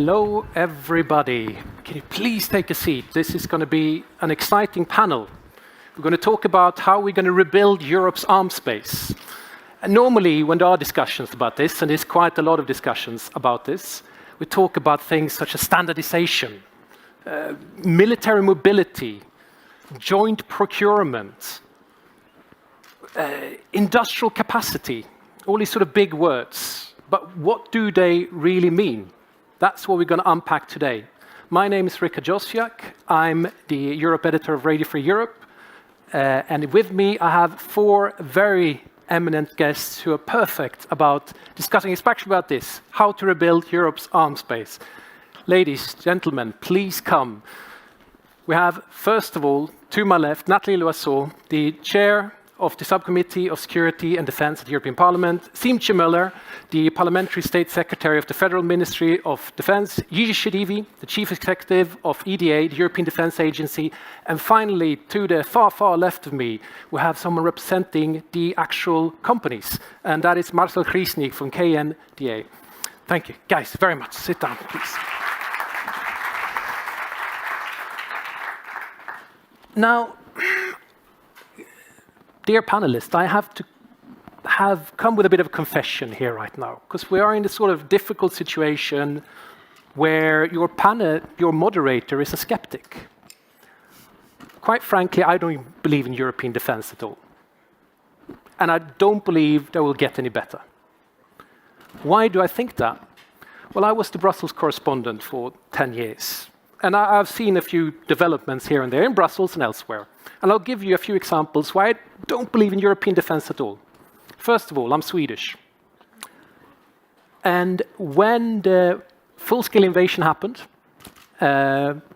Hello, everybody. Can you please take a seat? This is going to be an exciting panel. We're going to talk about how we're going to rebuild Europe's arms space. And normally, when there are discussions about this, and there's quite a lot of discussions about this, we talk about things such as standardization, military mobility, joint procurement, industrial capacity, all these sort of big words. But what do they really mean? That's what we're going to unpack today. My name is Rikard Jozwiak. I'm the Europe editor of Radio Free Europe. And with me, I have four very eminent guests who are perfect about discussing especially about this, how to rebuild Europe's arms space. Ladies, gentlemen, please come. We have, first of all, to my left, Nathalie Loiseau, the chair of the Subcommittee of Security and Defence at the European Parliament, Siemtje Möller, the Parliamentary State Secretary of the Federal Ministry of Defence, Jiří Šedivý, the Chief Executive of EDA, the European Defence Agency, and finally, to the far, far left of me, we have someone representing the actual companies, and that is Marcel Grisnigt from KNDS. Thank you, guys, very much. Sit down, please. Now, dear panelists, I have come with a bit of a confession here right now, because we are in this sort of difficult situation where your moderator is a skeptic. Quite frankly, I don't believe in European defense at all. And I don't believe they will get any better. Why do I think that? Well, I was the Brussels correspondent for 10 years. And I've seen a few developments here and there in Brussels and elsewhere. And I'll give you a few examples why I don't believe in European defense at all. First of all, I'm Swedish. And when the full-scale invasion happened,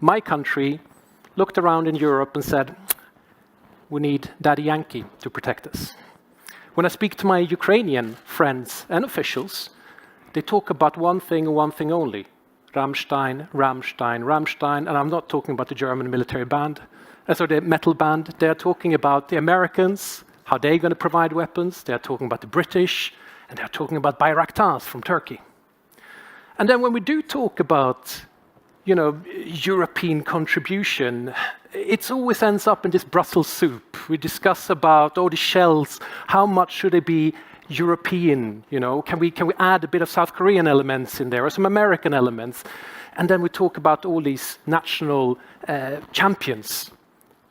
my country looked around in Europe and said, we need Daddy Yankee to protect us. When I speak to my Ukrainian friends and officials, they talk about one thing and one thing only. Rammstein, Rammstein, Rammstein, and I'm not talking about the German military band, the metal band. They're talking about the Americans, how they're going to provide weapons. They're talking about the British, and they're talking about Bayraktars from Turkey. And then when we do talk about, European contribution, it always ends up in this Brussels soup. We discuss about all the shells, how much should they be European, can we add a bit of South Korean elements in there, or some American elements? And then we talk about all these national champions,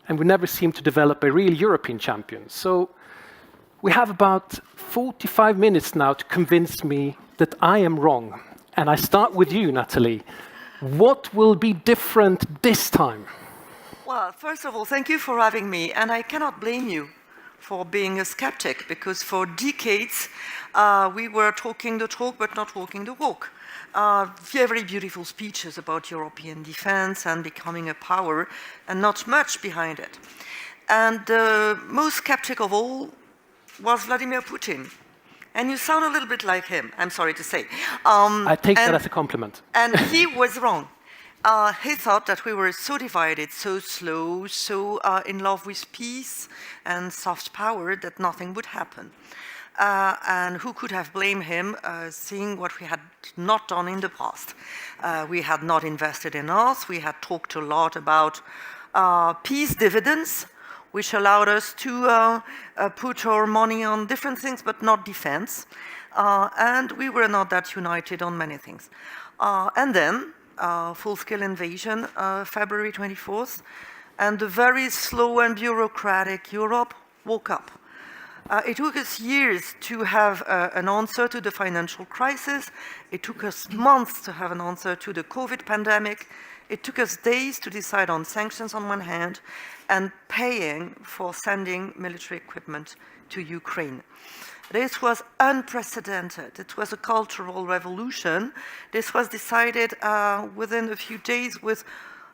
and we never seem to develop a real European champion. So we have about 45 minutes now to convince me that I am wrong. And I start with you, Nathalie. What will be different this time? Well, first of all, thank you for having me, and I cannot blame you for being a skeptic, because for decades we were talking the talk but not walking the walk. Very beautiful speeches about European defense and becoming a power, and not much behind it. And the most skeptic of all was Vladimir Putin. And you sound a little bit like him, I'm sorry to say. I take that as a compliment. And he was wrong. He thought that we were so divided, so slow, so in love with peace and soft power that nothing would happen. And who could have blamed him, seeing what we had not done in the past? We had not invested enough. We had talked a lot about peace dividends, which allowed us to put our money on different things, but not defense. And we were not that united on many things. And then, full-scale invasion, February 24th, and the very slow and bureaucratic Europe woke up. It took us years to have an answer to the financial crisis. It took us months to have an answer to the COVID pandemic. It took us days to decide on sanctions on one hand and paying for sending military equipment to Ukraine. This was unprecedented. It was a cultural revolution. This was decided within a few days with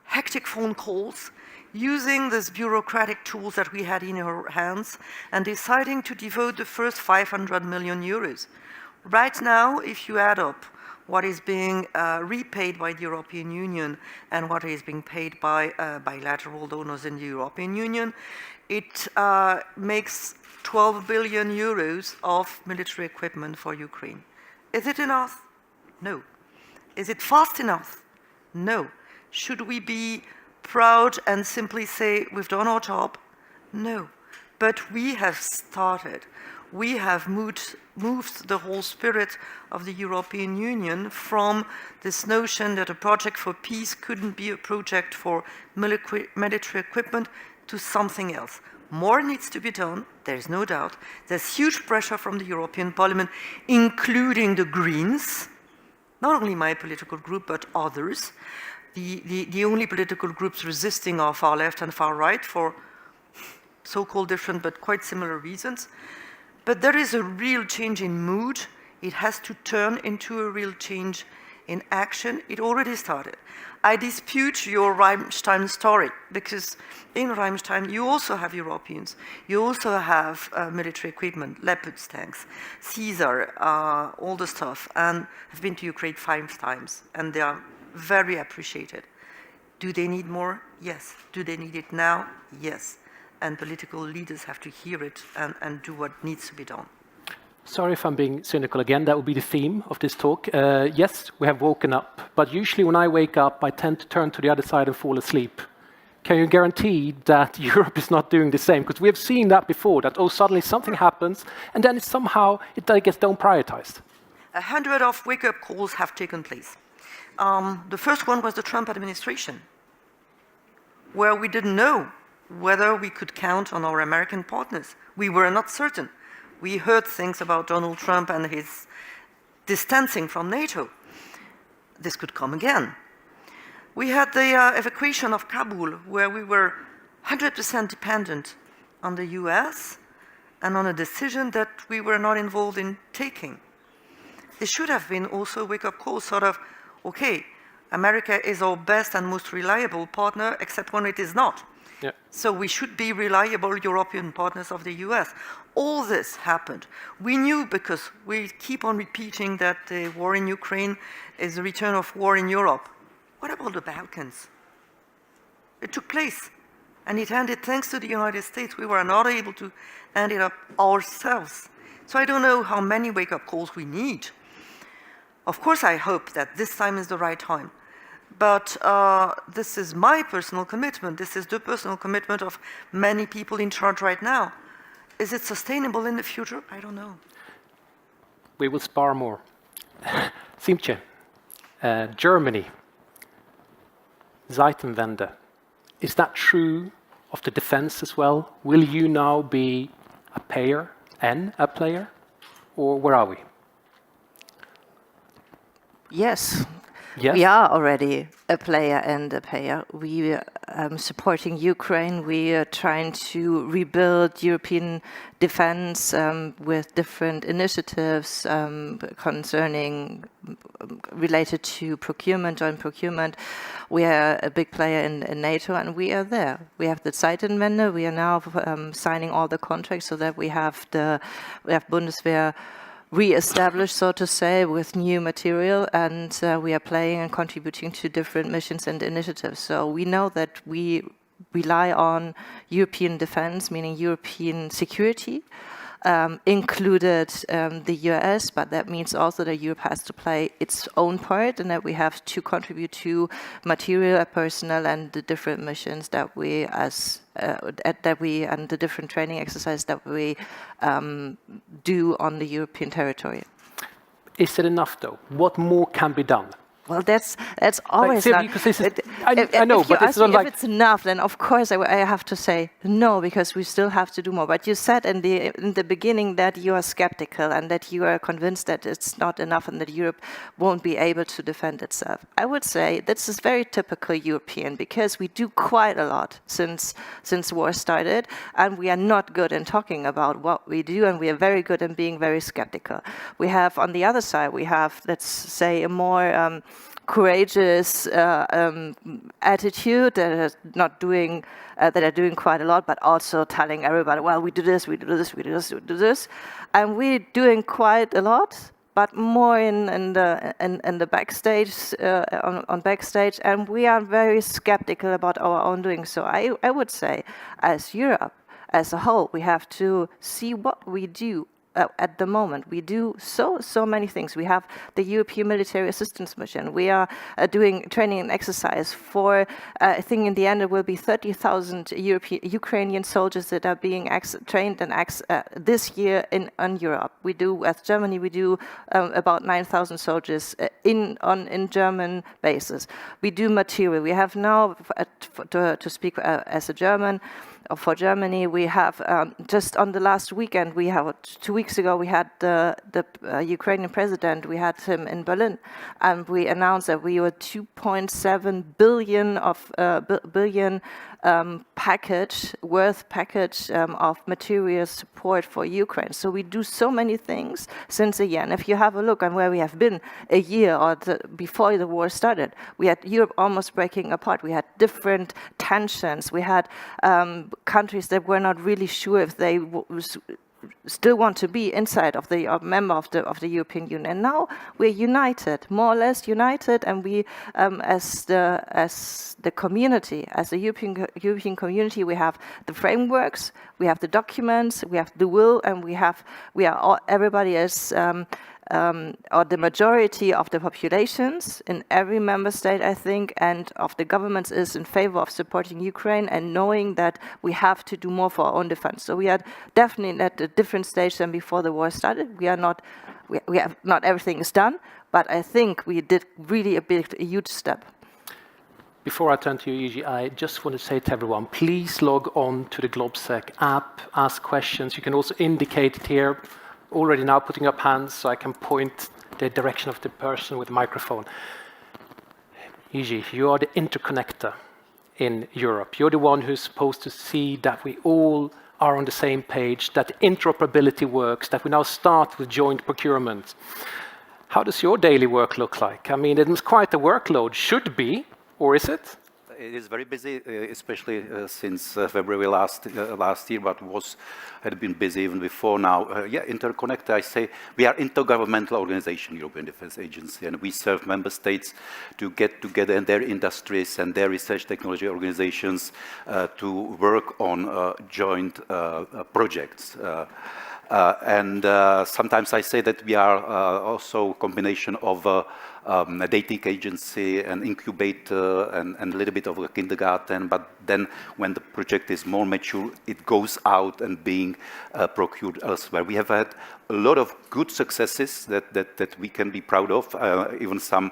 hectic phone calls, using these bureaucratic tools that we had in our hands, and deciding to devote the first 500 million euros. Right now, if you add up what is being repaid by the European Union and what is being paid by bilateral donors in the European Union, it makes 12 billion euros of military equipment for Ukraine. Is it enough? No. Is it fast enough? No. Should we be proud and simply say we've done our job? No. But we have started. We have moved the whole spirit of the European Union from this notion that a project for peace couldn't be a project for military equipment to something else. More needs to be done, there's no doubt. There's huge pressure from the European Parliament, including the Greens, not only my political group, but others. The only political groups resisting are far left and far right for so-called different but quite similar reasons. But there is a real change in mood. It has to turn into a real change in action. It already started. I dispute your Ramstein story, because in Ramstein you also have Europeans. You also have military equipment, Leopard tanks, Caesar, all the stuff, and I've been to Ukraine 5 times, and they are very appreciated. Do they need more? Yes. Do they need it now? Yes. And political leaders have to hear it and do what needs to be done. Sorry if I'm being cynical again, that will be the theme of this talk. Yes, we have woken up, but usually when I wake up, I tend to turn to the other side and fall asleep. Can you guarantee that Europe is not doing the same? Because we have seen that before, that suddenly something happens, and then it gets prioritized. 100 of wake-up calls have taken place. The first one was the Trump administration, where we didn't know whether we could count on our American partners. We were not certain. We heard things about Donald Trump and his distancing from NATO. This could come again. We had the evacuation of Kabul, where we were 100% dependent on the US and on a decision that we were not involved in taking. There should have been also a wake-up call, sort of, okay, America is our best and most reliable partner, except when it is not. Yeah. So we should be reliable European partners of the US. All this happened. We knew, because we keep on repeating that the war in Ukraine is the return of war in Europe. What about the Balkans? It took place, and it ended thanks to the United States. We were not able to end it up ourselves. So I don't know how many wake-up calls we need. Of course, I hope that this time is the right time. But this is my personal commitment. This is the personal commitment of many people in charge right now. Is it sustainable in the future? I don't know. We will spar more. Siemtje, Germany, Zeitenwende. Is that true of the defense as well? Will you now be a payer and a player? Or where are we? Yes. Yes. We are already a player and a payer. We are supporting Ukraine. We are trying to rebuild European defense with different initiatives concerning related to procurement, joint procurement. We are a big player in NATO, and we are there. We have the Zeitenwende. We are now signing all the contracts so that we have Bundeswehr re-established, so to say, with new material, and we are playing and contributing to different missions and initiatives. So we know that we rely on European defense, meaning European security, included the US, but that means also that Europe has to play its own part, and that we have to contribute to material, personnel, and the different missions that we and the different training exercises that we do on the European territory. Is it enough, though? What more can be done? Well, that's always like, I know, but it's not like... If it's enough, then of course I have to say no, because we still have to do more. But you said in the beginning that you are skeptical and that you are convinced that it's not enough and that Europe won't be able to defend itself. I would say this is very typical European, because we do quite a lot since war started, and we are not good in talking about what we do, and we are very good in being very skeptical. We have, on the other side, we have, let's say, a more courageous attitude that is not doing that are doing quite a lot, but also telling everybody, well, we do this, we do this, we do this, we do this, and we're doing quite a lot, but more in the backstage, on backstage, and we are very skeptical about our own doing. So I would say, as Europe as a whole, we have to see what we do at the moment. We do so many things. We have the European Military Assistance Mission. We are doing training and exercise for, I think in the end it will be 30,000 Ukrainian soldiers that are being trained and this year in Europe. We do, as Germany, we do about 9,000 soldiers in German bases. We do material. We have now, to speak as a German, for Germany, we have just on the last weekend, 2 weeks ago, we had the Ukrainian president. We had him in Berlin, and we announced that we were 2.7 billion package of material support for Ukraine. So we do so many things since a year. And if you have a look on where we have been a year or before the war started, we had Europe almost breaking apart. We had different tensions. We had countries that were not really sure if they still want to be inside of the member of the European Union. And now we're united, more or less united, and we, as the community, as the European community, we have the frameworks, we have the documents, we have the will, and everybody is. Or the majority of the populations in every member state, I think, and of the governments is in favor of supporting Ukraine and knowing that we have to do more for our own defense. So we are definitely at a different stage than before the war started. We have not everything is done, but I think we did really a huge step. Before I turn to you, Jiří, I just want to say to everyone, please log on to the GlobSec app, ask questions. You can also indicate it here. Already now putting up hands so I can point the direction of the person with the microphone. Jiří, you are the interconnector in Europe. You're the one who's supposed to see that we all are on the same page, that interoperability works, that we now start with joint procurement. How does your daily work look like? I mean, it's quite a workload, should be, or is it? It is very busy, especially since February last year, but had been busy even before now. Interconnected, I say, we are intergovernmental organization, European Defence Agency, and we serve member states to get together in their industries and their research technology organizations to work on joint projects. And sometimes I say that we are also a combination of a dating agency, an incubator, and a little bit of a kindergarten. But then when the project is more mature, it goes out and being procured elsewhere. We have had a lot of good successes that we can be proud of, even some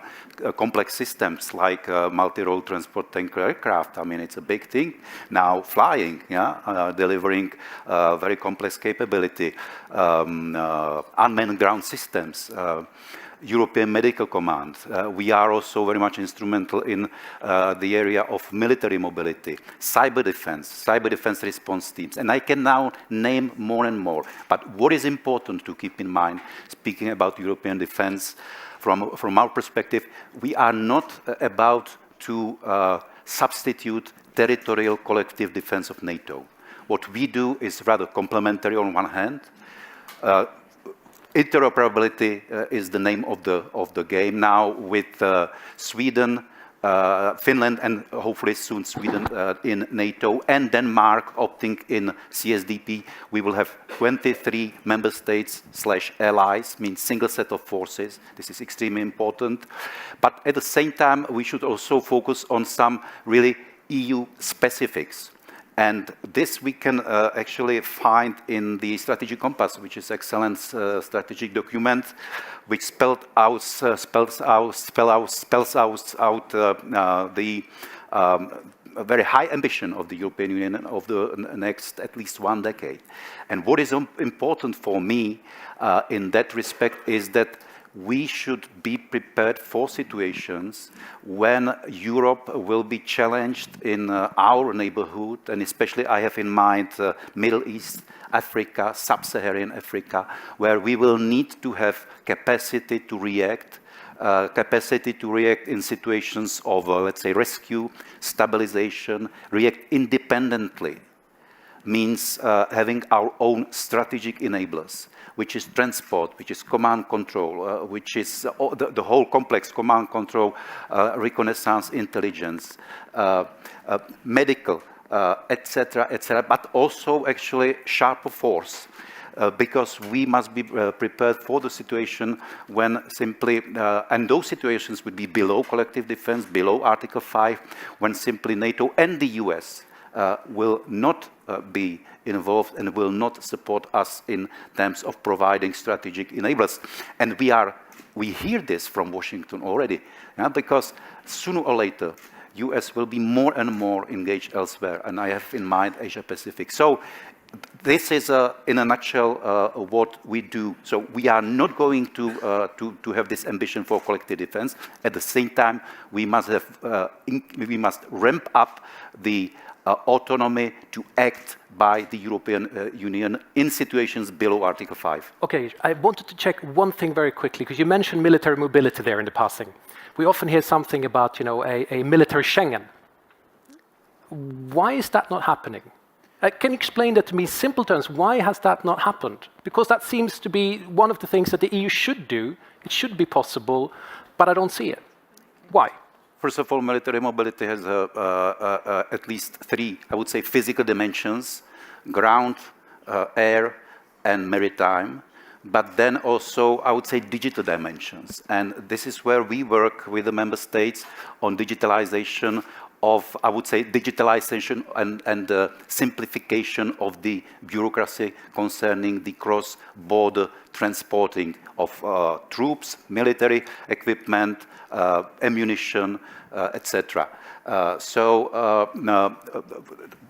complex systems like multi-role transport tanker aircraft. I mean, it's a big thing. Now flying, delivering very complex capability, unmanned ground systems, European Medical Command. We are also very much instrumental in the area of military mobility, cyber defense response teams. And I can now name more and more. But what is important to keep in mind, speaking about European defense, from our perspective, we are not about to substitute territorial collective defense of NATO. What we do is rather complementary on one hand. Interoperability is the name of the game now, with Sweden, Finland, and hopefully soon Sweden in NATO, and Denmark opting in CSDP. We will have 23 member states / allies, means single set of forces. This is extremely important. But at the same time, we should also focus on some really EU specifics. And this we can actually find in the strategy compass, which is excellent strategic document, which spells out the very high ambition of the European Union of the next at least 1 decade. And what is important for me in that respect is that we should be prepared for situations when Europe will be challenged in our neighborhood, and especially I have in mind Middle East, Africa, Sub-Saharan Africa, where we will need to have capacity to react in situations of, let's say, rescue, stabilization, react independently. Means having our own strategic enablers, which is transport, which is command control, which is the whole complex command control, reconnaissance intelligence, medical, etc., but also actually sharper force. because we must be prepared for the situation when simply, and those situations would be below collective defense, below Article 5, when simply NATO and the US will not be involved and will not support us in terms of providing strategic enablers. And we hear this from Washington already, because sooner or later, US will be more and more engaged elsewhere, and I have in mind Asia Pacific. So this is, in a nutshell, what we do. So we are not going to have this ambition for collective defense. At the same time, we must ramp up the autonomy to act by the European Union in situations below Article 5. Okay, I wanted to check one thing very quickly, because you mentioned military mobility there in the passing. We often hear something about, a military Schengen. Why is that not happening? Can you explain that to me in simple terms? Why has that not happened? Because that seems to be one of the things that the EU should do. It should be possible, but I don't see it. Why? First of all, military mobility has at least three, I would say, physical dimensions: ground, air, and maritime. But then also, I would say, digital dimensions. And this is where we work with the member states on digitalization of, I would say, digitalization and simplification of the bureaucracy concerning the cross-border transporting of troops, military equipment, ammunition, etc.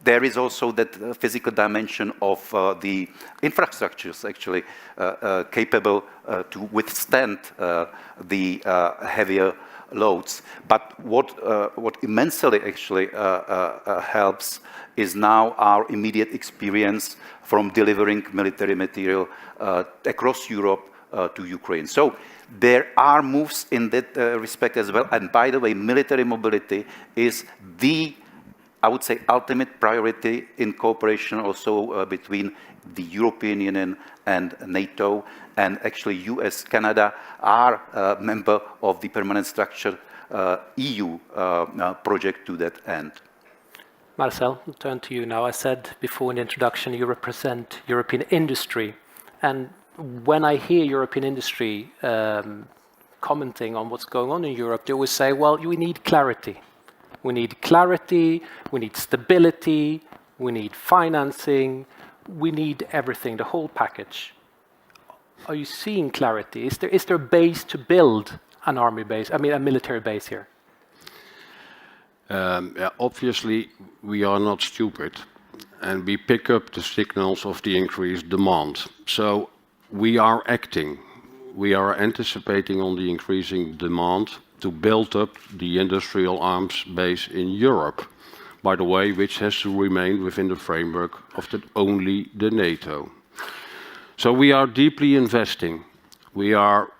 There is also that physical dimension of the infrastructures actually capable to withstand the heavier loads. But what immensely actually helps is now our immediate experience from delivering military material across Europe to Ukraine. So there are moves in that respect as well. And by the way, military mobility is the, I would say, ultimate priority in cooperation also between the European Union and NATO. And actually, US, Canada are a member of the permanent structure EU project to that end. Marcel, I'll turn to you now. I said before in the introduction, you represent European industry. And when I hear European industry commenting on what's going on in Europe, they always say, well, we need clarity. We need clarity, we need stability, we need financing, we need everything, the whole package. Are you seeing clarity? Is there a base to build an army base, a military base here? Obviously, we are not stupid, and we pick up the signals of the increased demand. So we are acting. We are anticipating on the increasing demand to build up the industrial arms base in Europe, by the way, which has to remain within the framework of only the NATO. So we are deeply investing. We are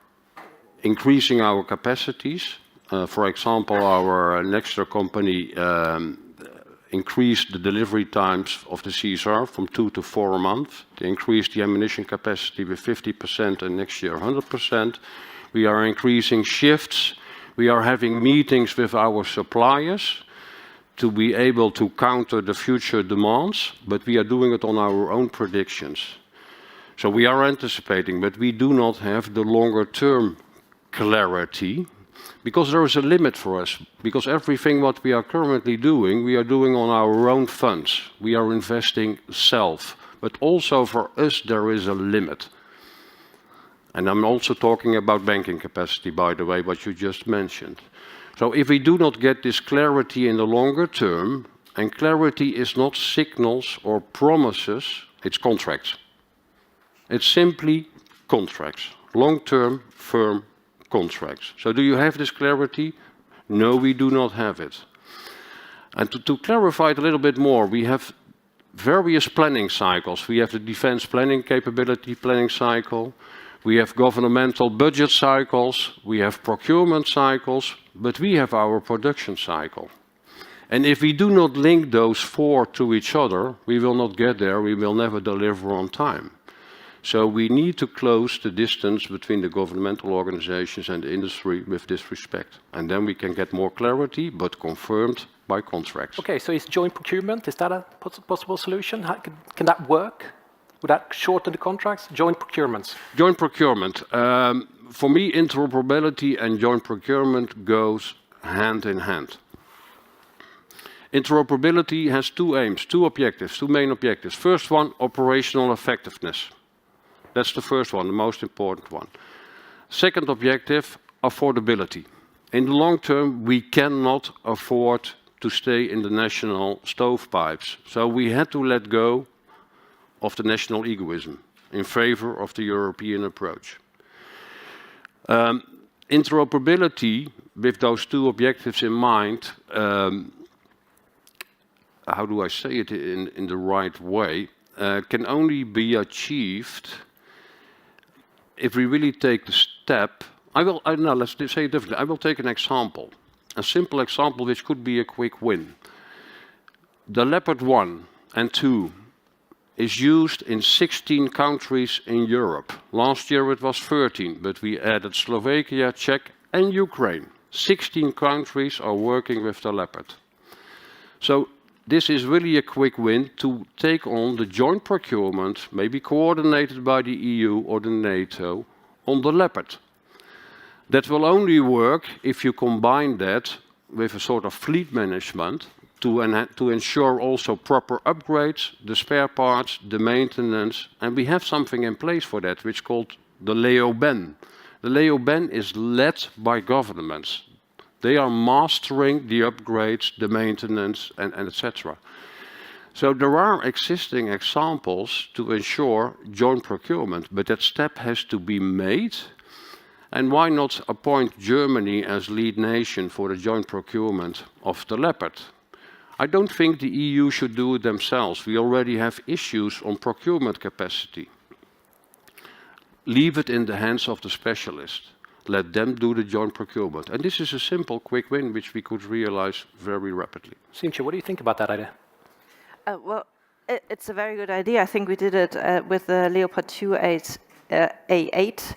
increasing our capacities. For example, our Nexter company increased the delivery times of the CSR from 2 to 4 months. They increased the ammunition capacity with 50% and next year 100%. We are increasing shifts. We are having meetings with our suppliers to be able to counter the future demands, but we are doing it on our own predictions. So we are anticipating, but we do not have the longer term clarity, because there is a limit for us, because everything what we are currently doing, we are doing on our own funds. We are investing self, but also for us there is a limit. And I'm also talking about banking capacity, by the way, what you just mentioned. So if we do not get this clarity in the longer term, and clarity is not signals or promises, it's contracts. It's simply contracts, long-term, firm contracts. So do you have this clarity? No, we do not have it. And to clarify it a little bit more, we have various planning cycles. We have the defense planning capability planning cycle. We have governmental budget cycles. We have procurement cycles. But we have our production cycle. And if we do not link those four to each other, we will not get there. We will never deliver on time. So we need to close the distance between the governmental organizations and the industry with this respect. And then we can get more clarity, but confirmed by contracts. Okay, so is joint procurement, is that a possible solution? Can that work? Would that shorten the contracts? Joint procurements? Joint procurement. For me, interoperability and joint procurement goes hand in hand. Interoperability has two aims, two objectives, two main objectives. First one, operational effectiveness. That's the first one, the most important one. Second objective, affordability. In the long term, we cannot afford to stay in the national stovepipes. So we had to let go of the national egoism in favor of the European approach. Interoperability, with those two objectives in mind, how do I say it in the right way, can only be achieved if we really take the step. No, let's say it differently. I will take an example, a simple example which could be a quick win. The Leopard 1 and 2 is used in 16 countries in Europe. Last year it was 13, but we added Slovakia, Czech and Ukraine. 16 countries are working with the Leopard. So this is really a quick win to take on the joint procurement, maybe coordinated by the EU or the NATO, on the Leopard. That will only work if you combine that with a sort of fleet management to ensure also proper upgrades, the spare parts, the maintenance, and we have something in place for that, which is called the Leo-Ben. The Leo-Ben is led by governments. They are mastering the upgrades, the maintenance, and etc. So there are existing examples to ensure joint procurement, but that step has to be made. And why not appoint Germany as lead nation for the joint procurement of the Leopard? I don't think the EU should do it themselves. We already have issues on procurement capacity. Leave it in the hands of the specialists. Let them do the joint procurement. And this is a simple, quick win, which we could realize very rapidly. Siemtje, what do you think about that idea? Well, it's a very good idea. I think we did it with the Leopard 2 A8.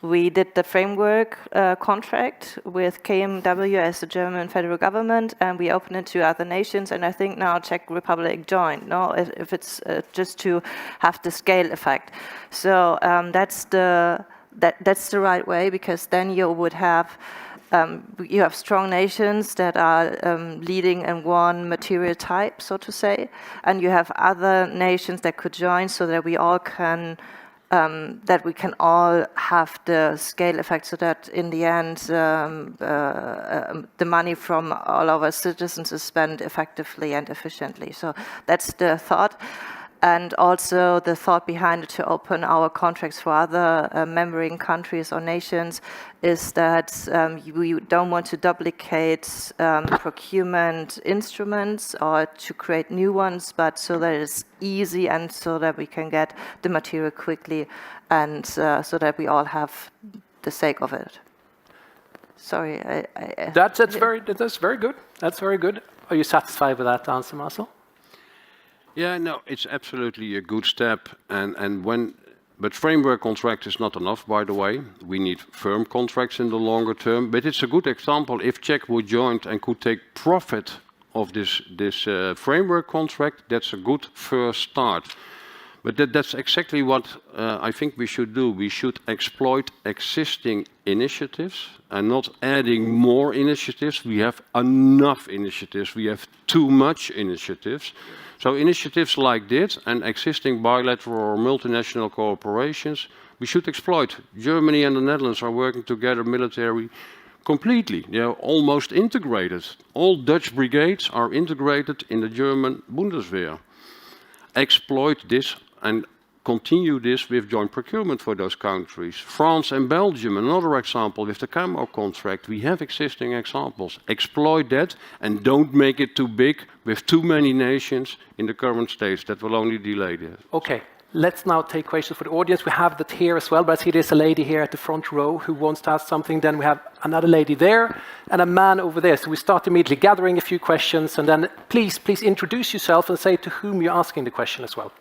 We did the framework contract with KMW as the German federal government, and we opened it to other nations. And I think now Czech Republic joined. No, if it's just to have the scale effect. So that's the right way, because then you would have strong nations that are leading in one material type, so to say, and you have other nations that could join, so that we all can. That we can all have the scale effect, so that in the end the money from all of our citizens is spent effectively and efficiently. So that's the thought. And also the thought behind it to open our contracts for other member countries or nations is that we don't want to duplicate procurement instruments or to create new ones, but so that it's easy and so that we can get the material quickly and so that we all have the sake of it. Sorry. That's very good. That's very good. Are you satisfied with that answer, Marcel? Yeah, no, it's absolutely a good step, but framework contract is not enough, by the way. We need firm contracts in the longer term, but it's a good example if Czech would join and could take profit of this framework contract. That's a good first start. But that's exactly what I think we should do. We should exploit existing initiatives and not adding more initiatives. We have enough initiatives. We have too much initiatives. So initiatives like this and existing bilateral or multinational cooperations, we should exploit. Germany and the Netherlands are working together military completely. They are almost integrated. All Dutch brigades are integrated in the German Bundeswehr. Exploit this and continue this with joint procurement for those countries. France and Belgium, another example with the CAMO contract. We have existing examples. Exploit that and don't make it too big with too many nations in the current stage. That will only delay this. Okay, let's now take questions for the audience. We have that here as well, but I see there's a lady here at the front row who wants to ask something. Then we have another lady there and a man over there. So we start immediately gathering a few questions, and then please introduce yourself and say to whom you're asking the question as well.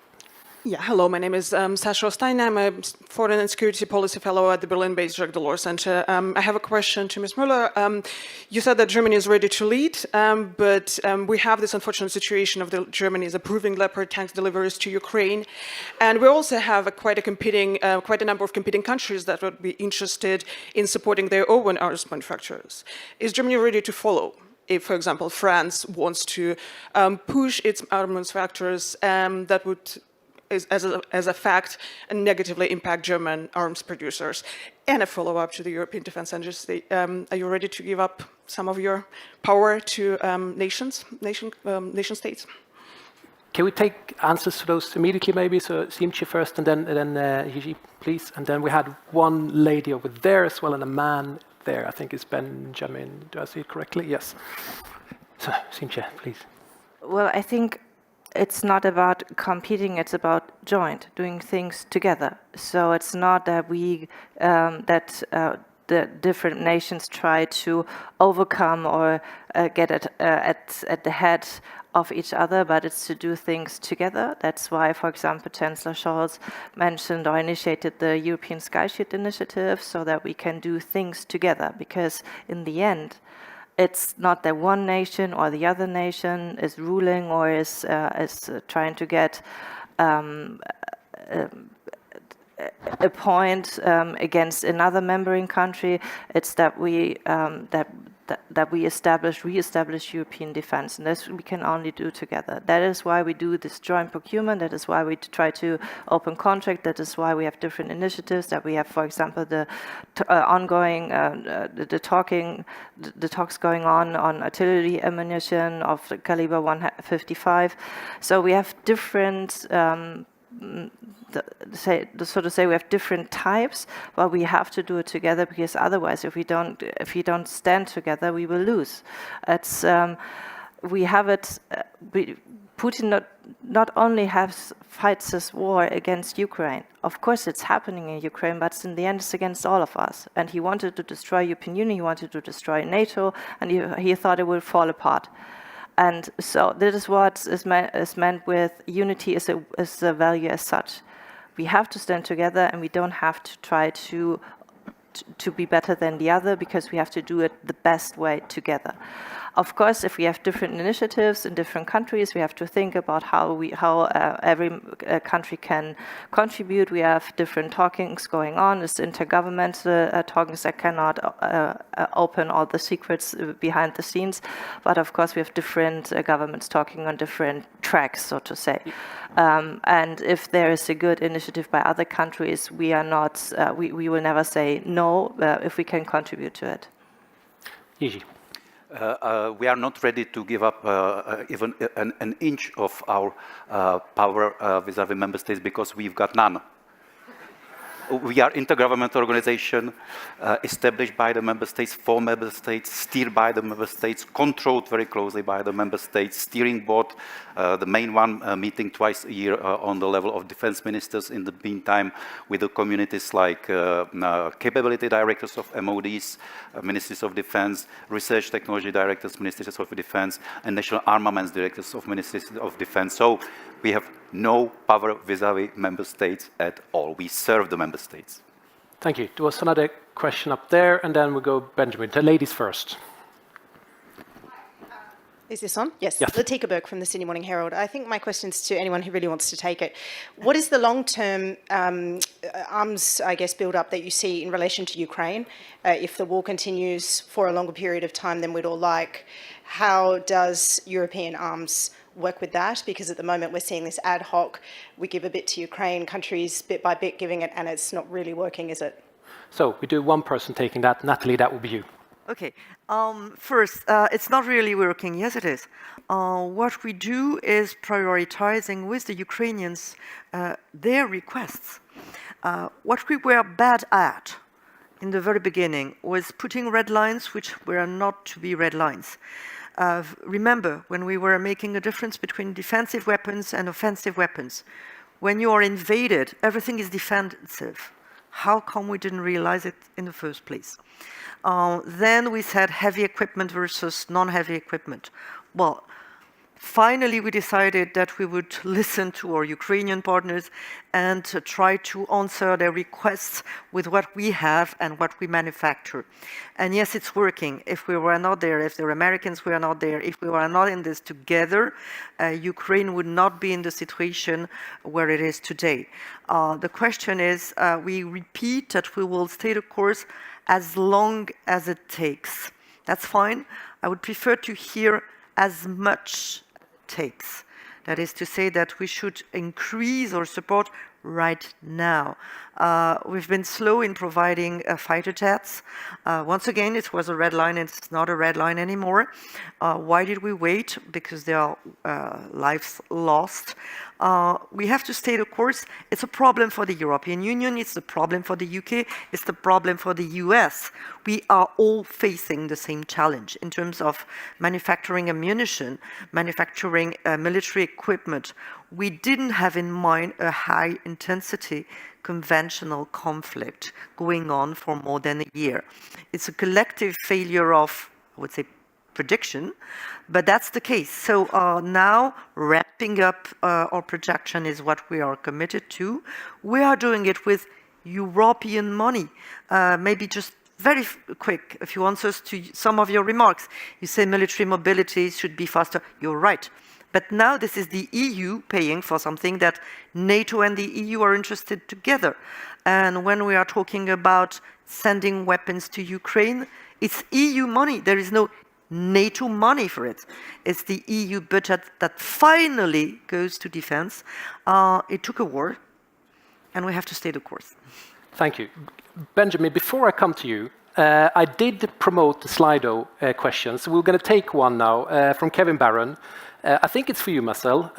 Yeah, hello, my name is Sasha Stein. I'm a Foreign and Security Policy Fellow at the Berlin-based Jacques Delors Center. I have a question to Ms. Möller. You said that Germany is ready to lead, but we have this unfortunate situation of Germany is approving Leopard tank deliveries to Ukraine. And we also have quite a number of competing countries that would be interested in supporting their own arms manufacturers. Is Germany ready to follow? If, for example, France wants to push its arms manufacturers, that would as a fact, and negatively impact German arms producers. And a follow-up to the European Defence Agency. Are you ready to give up some of your power to nation states? Can we take answers to those immediately, maybe? So Siemtje first, and then Jiří, please. And then we had one lady over there as well, and a man there. I think it's Benjamin. Do I see it correctly? Yes. So Siemtje, please. Well, I think it's not about competing, it's about doing things together. So it's not that the different nations try to overcome or get at the head of each other, but it's to do things together. That's why, for example, Chancellor Scholz mentioned or initiated the European Sky Shield Initiative, so that we can do things together, because in the end, it's not that one nation or the other nation is ruling or is trying to get a point against another member country. It's that we re-establish European defense, and this we can only do together. That is why we do this joint procurement. That is why we try to open contract. That is why we have different initiatives. That we have, for example, the ongoing the talks going on artillery ammunition of the caliber 155. So we have different. We have different types, but we have to do it together, because otherwise, if we don't stand together, we will lose. It's we have it. Putin not only fights this war against Ukraine. Of course, it's happening in Ukraine, but in the end, it's against all of us. And he wanted to destroy European Union. He wanted to destroy NATO, and he thought it would fall apart. And so this is what is meant with unity as a value as such. We have to stand together, and we don't have to try to be better than the other, because we have to do it the best way together. Of course, if we have different initiatives in different countries, we have to think about how every country can contribute. We have different talkings going on. It's intergovernmental talkings that cannot open all the secrets behind the scenes. But of course, we have different governments talking on different tracks, so to say. And if there is a good initiative by other countries, we are not. We will never say no if we can contribute to it. Jiří. We are not ready to give up even an inch of our power vis-à-vis member states, because we've got none. We are intergovernmental organization established by the member states, for member states, steered by the member states, controlled very closely by the member states, steering board, the main one meeting twice a year on the level of defense ministers. In the meantime, with the communities like capability directors of MODs, ministries of defense, research technology directors, ministries of defense, and national armaments directors of ministries of defense. So we have no power vis-à-vis member states at all. We serve the member states. Thank you. There was another question up there, and then we'll go Benjamin. The ladies first. Is this on? Yes. Yes. Latika Burke from the Sydney Morning Herald. I think my question's to anyone who really wants to take it. What is the long-term arms, build-up that you see in relation to Ukraine? If the war continues for a longer period of time than we'd all like, how does European arms work with that? Because at the moment we're seeing this ad hoc, we give a bit to Ukraine, countries bit by bit giving it, and it's not really working, is it? So we do one person taking that. Nathalie, that will be you. Okay. First, it's not really working. Yes, it is. What we do is prioritizing with the Ukrainians their requests. What we were bad at in the very beginning was putting red lines which were not to be red lines. Remember, when we were making a difference between defensive weapons and offensive weapons, when you are invaded, everything is defensive. How come we didn't realize it in the first place? Then we said heavy equipment versus non-heavy equipment. Well, Finally, we decided that we would listen to our Ukrainian partners and try to answer their requests with what we have and what we manufacture. And yes, it's working. If we were not there, if the Americans were not there, if we were not in this together, Ukraine would not be in the situation where it is today. The question is, we repeat that we will stay the course as long as it takes. That's fine. I would prefer to hear as much takes. That is to say that we should increase our support right now. We've been slow in providing fighter jets. Once again, it was a red line, it's not a red line anymore. Why did we wait? Because there are lives lost. We have to stay the course. It's a problem for the European Union, it's a problem for the UK, it's the problem for the US. We are all facing the same challenge in terms of manufacturing ammunition, manufacturing military equipment. We didn't have in mind a high intensity conventional conflict going on for more than a year. It's a collective failure of, I would say, prediction, but that's the case. So now wrapping up our projection is what we are committed to. We are doing it with European money. Maybe just very quick, a few answers to some of your remarks. You say military mobility should be faster. You're right. But now this is the EU paying for something that NATO and the EU are interested together. And when we are talking about sending weapons to Ukraine, it's EU money. There is no NATO money for it. It's the EU budget that finally goes to defense. It took a war, and we have to stay the course. Thank you. Benjamin, before I come to you, I did promote the Slido questions. We're going to take one now from Kevin Barron. I think it's for you, Marcel.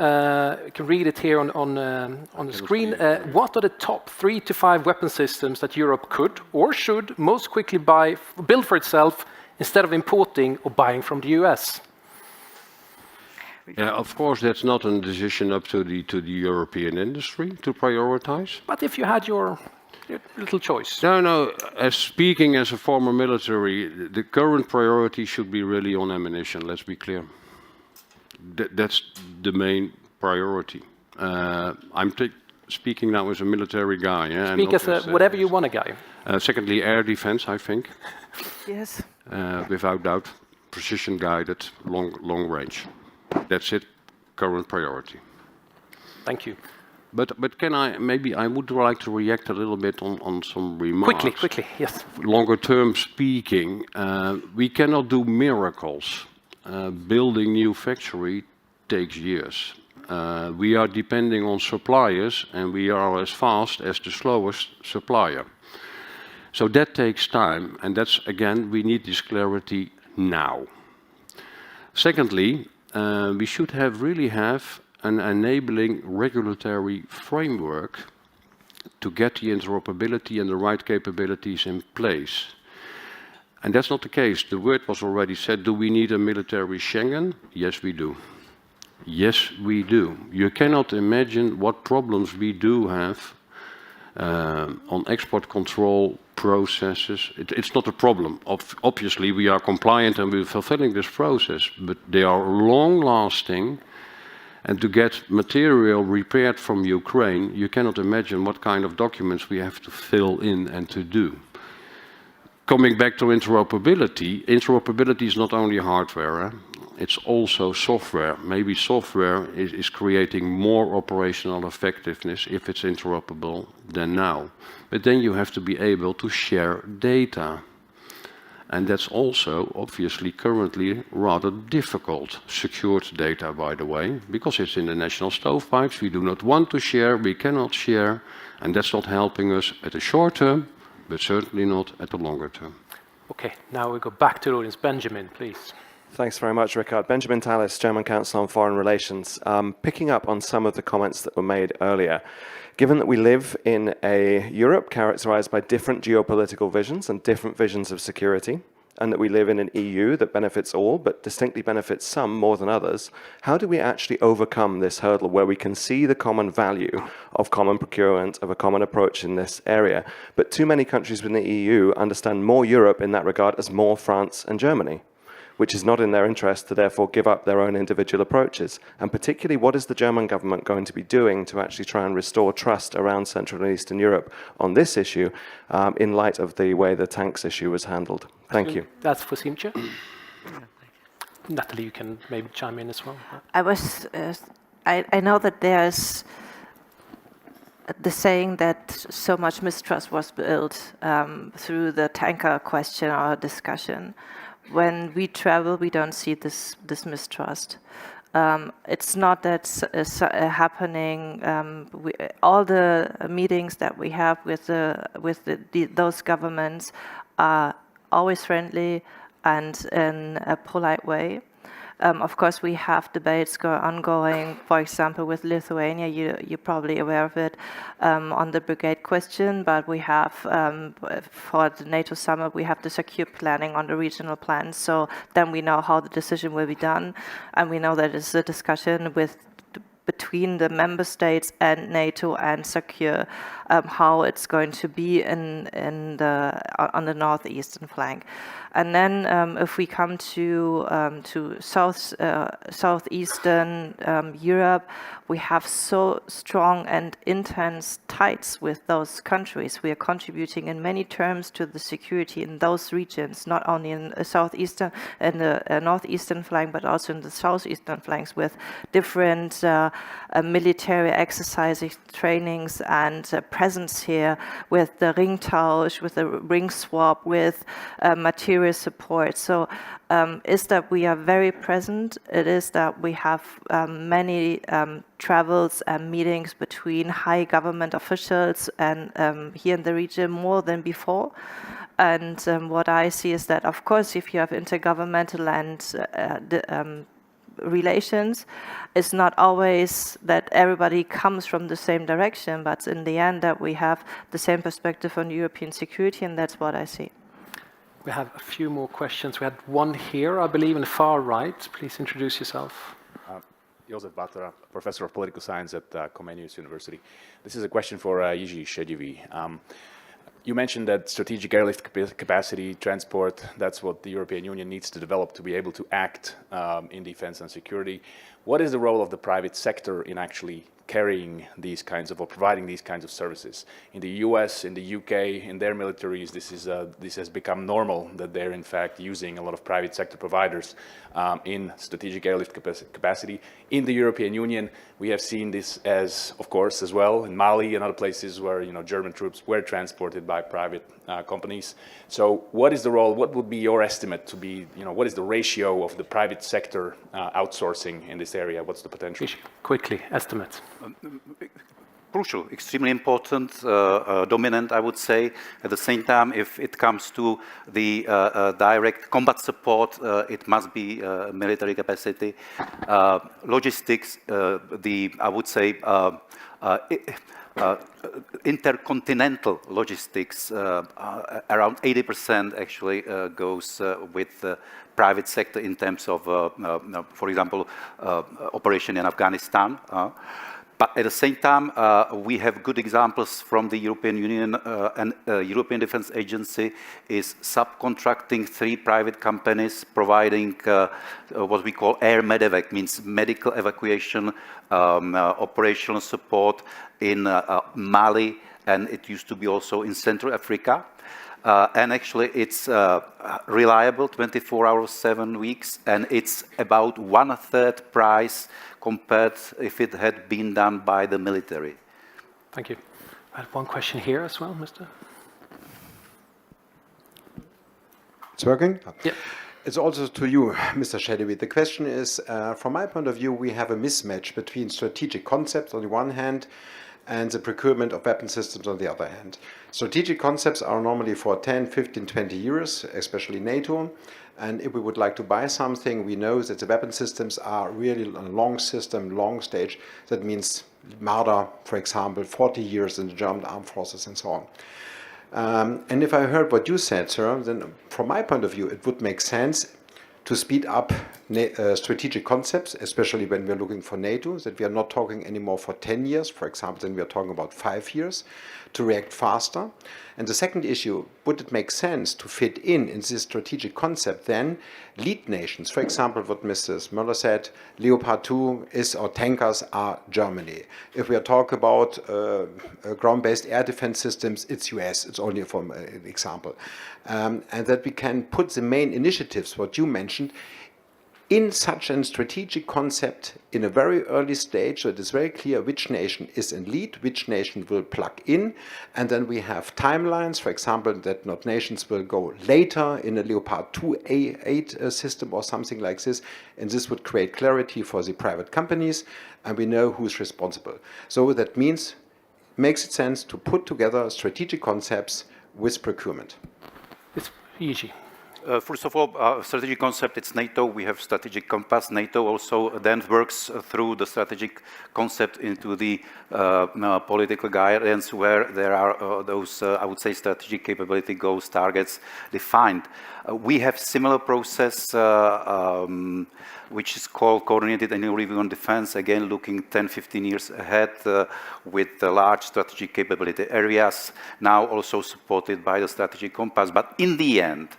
You can read it here on the screen. What are the top 3 to 5 weapon systems that Europe could or should most quickly build for itself instead of importing or buying from the US? Yeah, of course, that's not a decision up to the European industry to prioritize. But if you had your little choice. No. Speaking as a former military, the current priority should be really on ammunition. Let's be clear. That's the main priority. I'm speaking now as a military guy. Yeah, Speak as whatever you want, a guy. Secondly, air defense, I think. Yes. Without doubt, precision-guided, long range. That's it. Current priority. Thank you. But can I would like to react a little bit on some remarks. Quickly, yes. Longer term speaking, we cannot do miracles. Building new factory takes years. We are depending on suppliers, and we are as fast as the slowest supplier. So that takes time, and that's, again, we need this clarity now. Secondly, we should really have an enabling regulatory framework to get the interoperability and the right capabilities in place. And that's not the case. The word was already said, do we need a military Schengen? Yes, we do. Yes, we do. You cannot imagine what problems we do have on export control processes. It's not a problem. Obviously, we are compliant and we're fulfilling this process, but they are long-lasting. And to get material repaired from Ukraine, you cannot imagine what kind of documents we have to fill in and to do. Coming back to interoperability, interoperability is not only hardware, it's also software. Maybe software is creating more operational effectiveness if it's interoperable than now. But then you have to be able to share data. And that's also, obviously, currently rather difficult. Secured data, by the way, because it's in the national stovepipes. We do not want to share, we cannot share, and that's not helping us at the short term, but certainly not at the longer term. Okay, now we go back to the audience. Benjamin, please. Thanks very much, Rikard. Benjamin Tallis, German Council on Foreign Relations. Picking up on some of the comments that were made earlier, given that we live in a Europe characterized by different geopolitical visions and different visions of security, and that we live in an EU that benefits all, but distinctly benefits some more than others, how do we actually overcome this hurdle where we can see the common value of common procurement, of a common approach in this area, but too many countries within the EU understand more Europe in that regard as more France and Germany? which is not in their interest to therefore give up their own individual approaches? And particularly, what is the German government going to be doing to actually try and restore trust around Central and Eastern Europe on this issue in light of the way the tanks issue was handled? Thank you. That's for Siemtje. Nathalie, you can maybe chime in as well. I know that there's the saying that so much mistrust was built through the tanker question or discussion. When we travel, we don't see this mistrust. It's not that happening. All the meetings that we have with those governments are always friendly and in a polite way. Of course, we have debates ongoing, for example, with Lithuania, you're probably aware of it, on the brigade question, but we have, for the NATO summit, we have the secure planning on the regional plans, so then we know how the decision will be done, and we know that it's a discussion between the member states and NATO and secure how it's going to be on the northeastern flank. And then if we come to southeastern Europe, we have so strong and intense ties with those countries. We are contributing in many terms to the security in those regions, not only in the southeastern and the northeastern flank, but also in the southeastern flanks with different military exercises, trainings, and presence here with the Ringtausch, with the ring swap, with material support. So is that we are very present. It is that we have many travels and meetings between high government officials and here in the region more than before. And what I see is that, of course, if you have intergovernmental and relations, it's not always that everybody comes from the same direction, but in the end that we have the same perspective on European security, and that's what I see. We have a few more questions. We had one here, I believe, in the far right. Please introduce yourself. Josef Batra, Professor of Political Science at Comenius University. This is a question for Jiří, Šedivý. You mentioned that strategic airlift capacity, transport, that's what the European Union needs to develop to be able to act in defense and security. What is the role of the private sector in actually carrying these kinds of, or providing these kinds of services? In the US, in the UK, in their militaries, this has become normal that they're in fact using a lot of private sector providers in strategic airlift capacity. In the European Union, we have seen this as, of course, as well in Mali and other places where German troops were transported by private companies. So what is the role, what would be your estimate to be, what is the ratio of the private sector outsourcing in this area? What's the potential? Quickly, estimate. Crucial, extremely important, dominant, I would say. At the same time, if it comes to the direct combat support, it must be military capacity. Logistics, I would say, intercontinental logistics, around 80% actually goes with the private sector in terms of, for example, operation in Afghanistan. But at the same time, we have good examples from the European Union and European Defence Agency is subcontracting 3 private companies providing what we call air medevac, means medical evacuation, operational support in Mali, and it used to be also in Central Africa. And actually it's reliable 24 hours, 7 weeks, and it's about 1/3 price compared if it had been done by the military. Thank you. I had one question here as well, Mr. It's working? Yeah. It's also to you, Mr. Šedivý. The question is, from my point of view, we have a mismatch between strategic concepts on the one hand and the procurement of weapon systems on the other hand. Strategic concepts are normally for 10, 15, 20 years, especially NATO. And if we would like to buy something, we know that the weapon systems are really a long system, long stage. That means Marder, for example, 40 years in the German armed forces and so on. And if I heard what you said, sir, then from my point of view, it would make sense to speed up strategic concepts, especially when we're looking for NATO, that we are not talking anymore for 10 years, for example, then we are talking about 5 years, to react faster. And the second issue, would it make sense to fit in this strategic concept then lead nations? For example, what Mrs. Möller said, Leopard 2 or tankers are Germany. If we are talking about ground-based air defense systems, it's US. It's only for an example. And that we can put the main initiatives, what you mentioned, in such a strategic concept in a very early stage, so it is very clear which nation is in lead, which nation will plug in, and then we have timelines, for example, that not nations will go later in a Leopard 2A8 system or something like this, and this would create clarity for the private companies, and we know who's responsible. So that means, makes it sense to put together strategic concepts with procurement. It's Jiří. First of all, strategic concept, it's NATO. We have strategic compass. NATO also then works through the strategic concept into the political guidance where there are those, I would say, strategic capability goals, targets defined. We have similar process which is called Coordinated Annual Review on Defense, again looking 10-15 years ahead with large strategic capability areas, now also supported by the strategic compass. But in the end,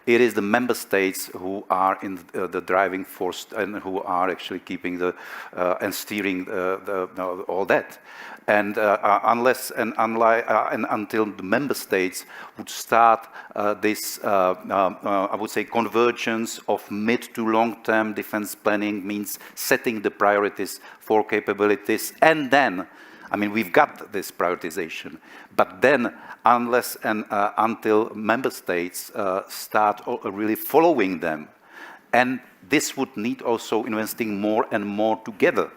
it is the member states who are in the driving force and who are actually keeping the and steering all that. And unless and until the member states would start this, I would say, convergence of mid to long-term defense planning, means setting the priorities for capabilities, and then, I mean, we've got this prioritization, but then unless and until member states start really following them, and this would need also investing more and more together.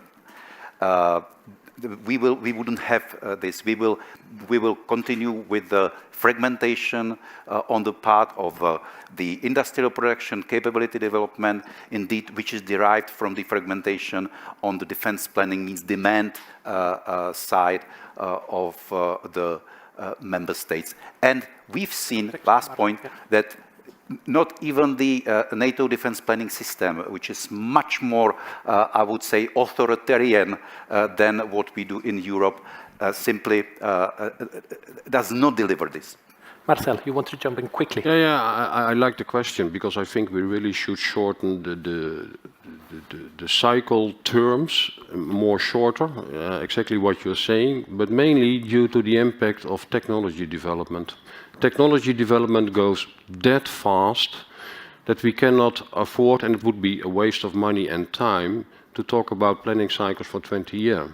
We wouldn't have this. We will continue with the fragmentation on the part of the industrial production capability development, indeed, which is derived from the fragmentation on the defense planning, means demand side of the member states. And we've seen, last point, that not even the NATO defense planning system, which is much more, I would say, authoritarian than what we do in Europe, simply does not deliver this. Marcel, you want to jump in quickly? Yeah, I like the question, because I think we really should shorten the cycle terms more shorter, exactly what you're saying, but mainly due to the impact of technology development. Technology development goes that fast that we cannot afford, and it would be a waste of money and time, to talk about planning cycles for 20 years.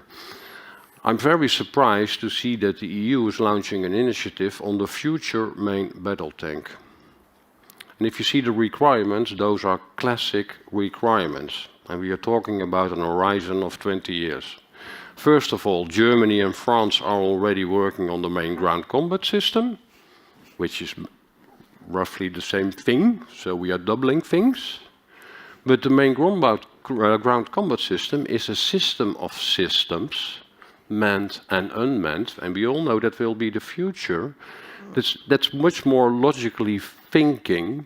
I'm very surprised to see that the EU is launching an initiative on the future main battle tank. And if you see the requirements, those are classic requirements. And we are talking about an horizon of 20 years. First of all, Germany and France are already working on the main ground combat system, which is roughly the same thing, so we are doubling things. But the main ground combat system is a system of systems, manned and unmanned, and we all know that will be the future. That's much more logically thinking,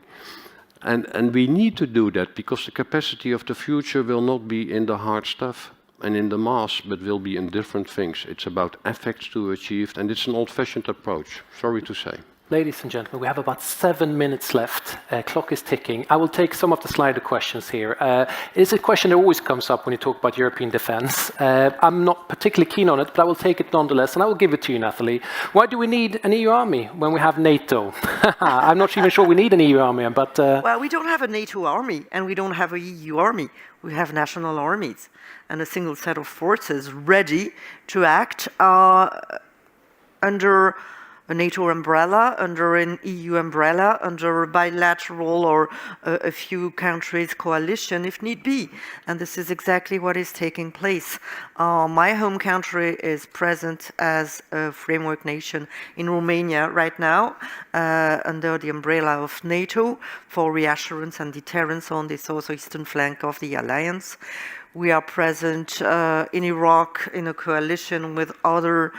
and we need to do that, because the capacity of the future will not be in the hard stuff and in the mass, but will be in different things. It's about effects to achieve, and it's an old-fashioned approach, sorry to say. Ladies and gentlemen, we have about 7 minutes left. Clock is ticking. I will take some of the Slido questions here. It's a question that always comes up when you talk about European defense. I'm not particularly keen on it, but I will take it nonetheless, and I will give it to you, Nathalie. Why do we need an EU army when we have NATO? I'm not even sure we need an EU army, but... Well, we don't have a NATO army, and we don't have a EU army. We have national armies and a single set of forces ready to act under a NATO umbrella, under an EU umbrella, under a bilateral or a few countries coalition if need be. And this is exactly what is taking place. My home country is present as a framework nation in Romania right now, under the umbrella of NATO for reassurance and deterrence on the southeastern flank of the alliance. We are present in Iraq in a coalition with other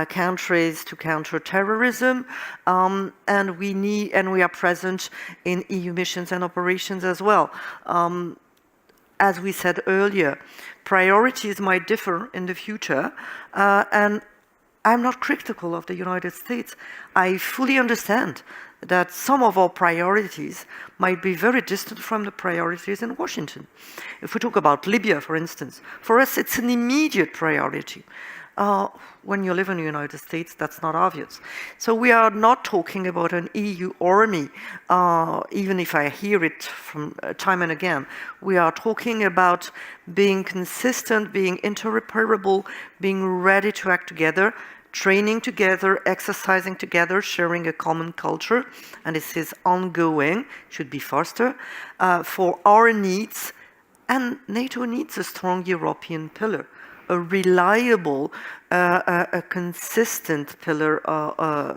countries to counter terrorism, and we are present in EU missions and operations as well. as we said earlier, priorities might differ in the future, and I'm not critical of the United States. I fully understand that some of our priorities might be very distant from the priorities in Washington. If we talk about Libya, for instance, for us it's an immediate priority. When you live in the United States, that's not obvious. So we are not talking about an EU army, even if I hear it from time and again. We are talking about being consistent, being interoperable, being ready to act together, training together, exercising together, sharing a common culture, and this is ongoing, should be faster, for our needs. And NATO needs a strong European pillar, a reliable, a consistent pillar,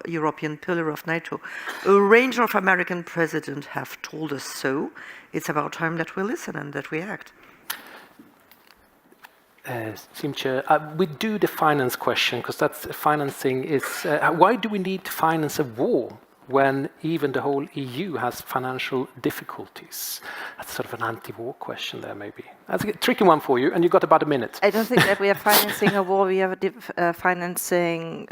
European pillar of NATO. A range of American presidents have told us so. It's about time that we listen and that we act. Siemtje, we do the finance question, because that's financing is, why do we need to finance a war when even the whole EU has financial difficulties? That's sort of an anti-war question there, maybe. That's a tricky one for you, and you've got about a minute. I don't think that we are financing a war. We are financing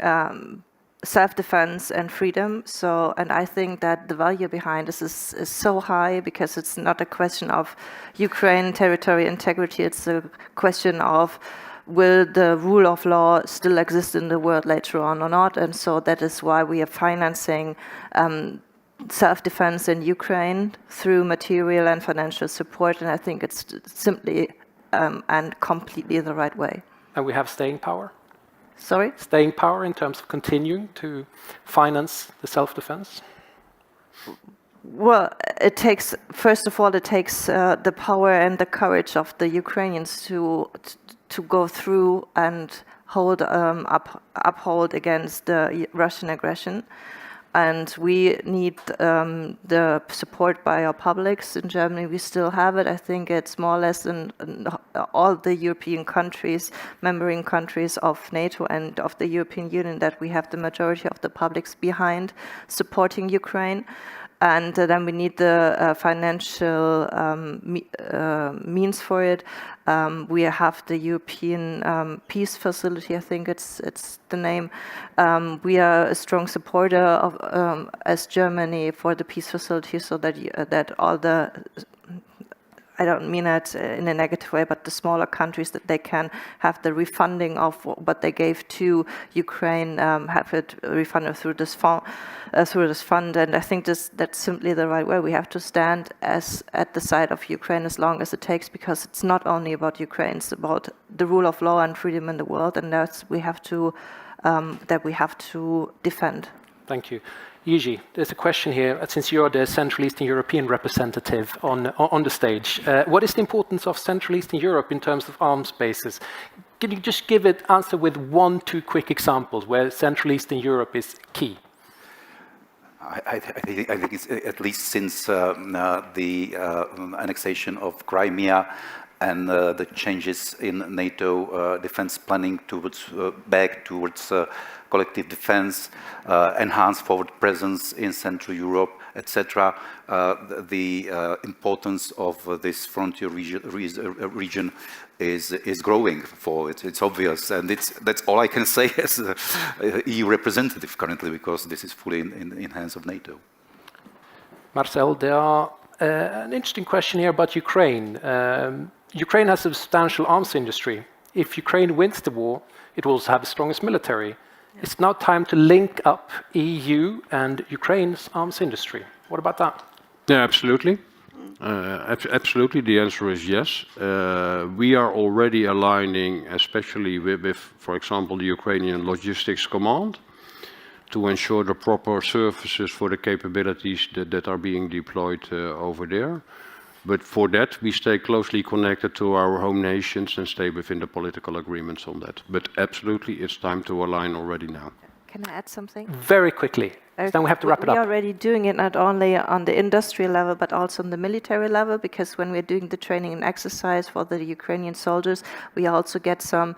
self-defense and freedom. So, and I think that the value behind this is so high because it's not a question of Ukraine territory integrity. It's a question of will the rule of law still exist in the world later on or not? And so that is why we are financing self-defense in Ukraine through material and financial support. And I think it's simply and completely the right way. And we have staying power? Sorry? Staying power in terms of continuing to finance the self-defense? Well, it takes, first of all, it takes the power and the courage of the Ukrainians to go through and uphold against the Russian aggression. And we need the support by our publics. In Germany, we still have it. I think it's more or less in all the European countries, member countries of NATO and of the European Union, that we have the majority of the publics behind supporting Ukraine. And then we need the financial means for it. We have the European Peace Facility, I think it's the name. We are a strong supporter of, as Germany, for the Peace Facility, so that that all the, I don't mean it in a negative way, but the smaller countries, that they can have the refunding of what they gave to Ukraine, have it refunded through this fund. And I think that's simply the right way. We have to stand at the side of Ukraine as long as it takes, because it's not only about Ukraine; it's about the rule of law and freedom in the world, and that we have to defend. Thank you. Jiří, there's a question here, since you're the Central Eastern European representative on the stage. What is the importance of Central Eastern Europe in terms of arms bases? Can you just answer with 1-2 quick examples where Central Eastern Europe is key? I think it's at least since the annexation of Crimea and the changes in NATO defense planning back towards collective defense, enhanced forward presence in Central Europe, etc. The importance of this frontier region is growing. It's obvious, and that's all I can say as an EU representative currently, because this is fully in hands of NATO. Marcel, there are an interesting question here about Ukraine. Ukraine has a substantial arms industry. If Ukraine wins the war, it will also have the strongest military. It's now time to link up EU and Ukraine's arms industry. What about that? Yeah, absolutely. Absolutely, the answer is yes. We are already aligning, especially with, for example, the Ukrainian Logistics Command, to ensure the proper services for the capabilities that are being deployed over there. But for that, we stay closely connected to our home nations and stay within the political agreements on that. But absolutely, it's time to align already now. Can I add something? Very quickly. Then we have to wrap it up. We're already doing it not only on the industrial level, but also on the military level, because when we're doing the training and exercise for the Ukrainian soldiers, we also get some,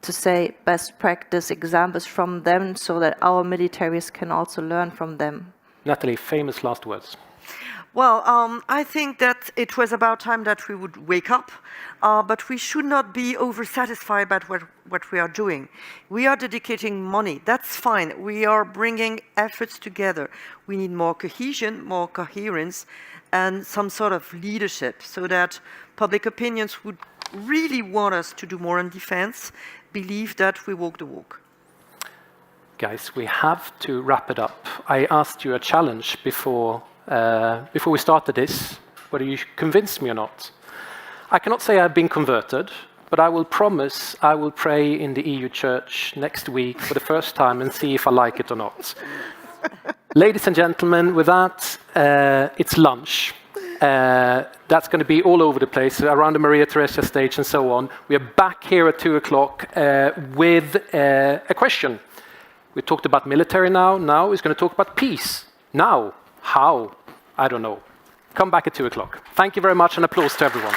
to say, best practice examples from them, so that our militaries can also learn from them. Nathalie, famous last words. Well, I think that it was about time that we would wake up, but we should not be oversatisfied by what we are doing. We are dedicating money, that's fine. We are bringing efforts together. We need more cohesion, more coherence, and some sort of leadership so that public opinions would really want us to do more in defense, believe that we walk the walk. Guys, we have to wrap it up. I asked you a challenge before we started this, whether you convinced me or not. I cannot say I've been converted, but I will promise I will pray in the EU Church next week for the first time and see if I like it or not. Ladies and gentlemen, with that, it's lunch. That's going to be all over the place, around the Maria Theresia stage and so on. We are back here at 2 o'clock with a question. We talked about military now. Now he's going to talk about peace. Now, how? I don't know. Come back at 2 o'clock. Thank you very much and applause to everyone.